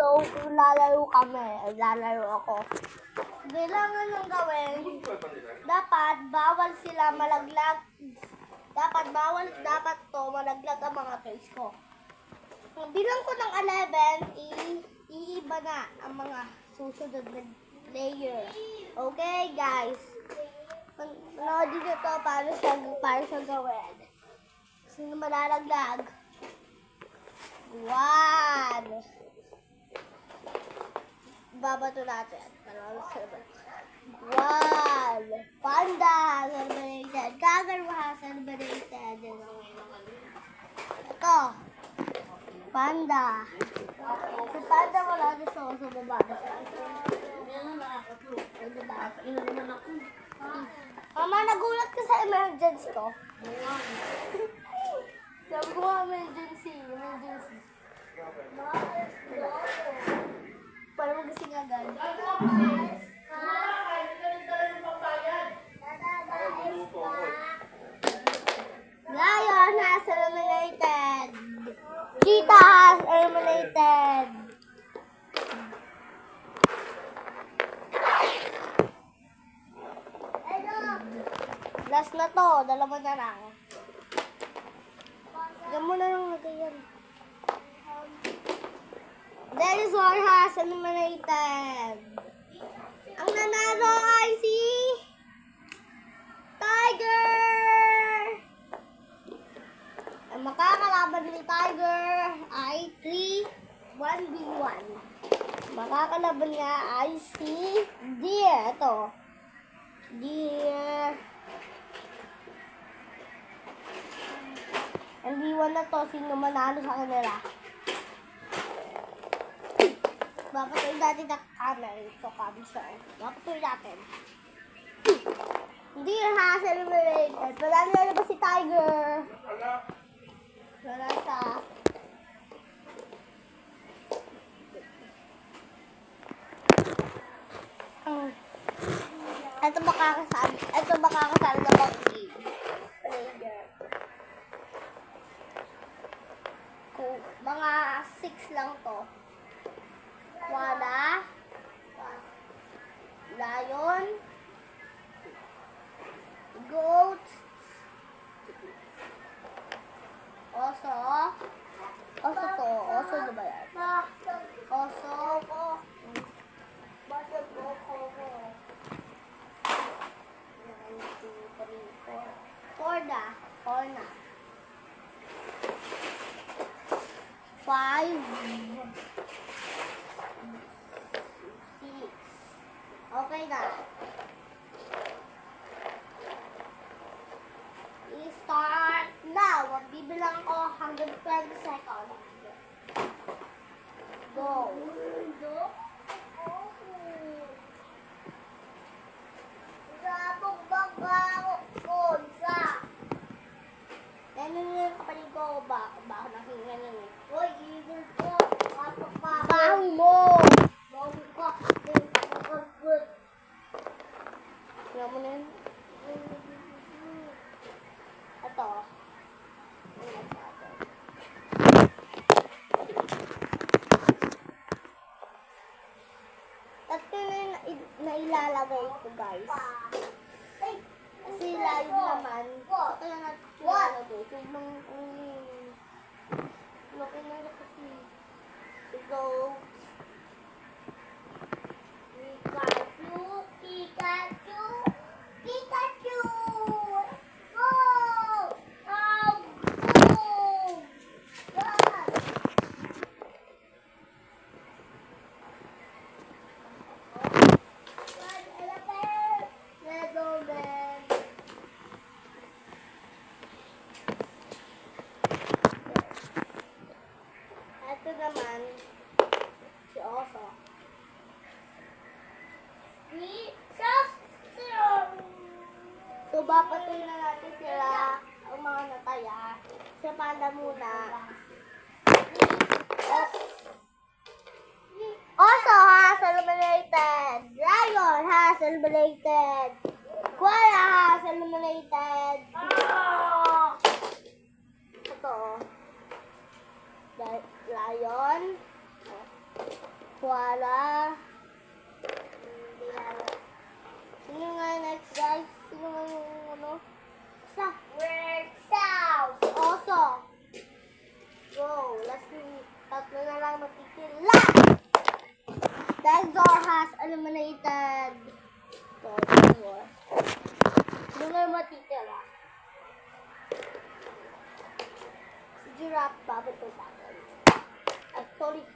So, kung lalaro kami, lalaro ako. Kailangan nang gawin, dapat bawal sila malaglag. Dapat malaglag ang mga toys ko. Kung bilang ko ng 11, iiba na ang mga susunod na player. Okay, guys? Panoodin nyo to para siya gawin. Sino malalaglag? 1. Babato natin. 1. Panda. Celebrated. Gagarwa. Celebrated. Ito. Panda. Si Panda wala na siya sa baba. Mama, nagulat ka sa emergency ko. Sabi ko nga, emergency. Para magising agad. Lion has eliminated. Cheetah has eliminated. Last na to, dalawa na lang. Diyan mo na lang lagay yan. Dinosaur has eliminated. Ang nanalo ay si Tiger. Ang makakalaban ni Tiger ay 1v1. Makakalaban niya ay si Deer. Ito. Deer. Ang V1 na to, sino manalo sa kanila? Papatuloy natin na camera. Ito, camera. Papatuloy natin. Deer has eliminated. Wala na ba si Tiger? Wala siya. Ito makakasali na bang player. Kung mga 6 lang to. Wala. Lion. Goat. Oso. Oso to. Oso na ba yan? Oso. Corna. 5. 6. Okay na. I-start now. Magbibilang ko hanggang 20 seconds. Go. Sabog baga konsa. Ganun yung kapatid ko. Baka nakinga nun eh. Uy, evil ko. Baho mo. Baho ka. Tingnan mo na yun. Ito. Ito na ilalagay ko, guys. Kasi layo naman. Kaya natin ilalagay. So, laki na lang kasi. So, Pikachu! Go! Ito naman, si Oso. So, papatuloy na natin sila ang mga nataya. Sa Panda muna. Oso has eliminated. Lion has eliminated. Koala has eliminated. Ito. Lion. koala. Hindi na. Sino nga next, guys? Sino nga yung ano? Basta. Reptiles. Oso. Go. Last minute. Tatlo na lang matitila. Dinosaur has eliminated. Dinosaur. Sino nga yung matitila? Si giraffe, bakit ito bakit? Actually,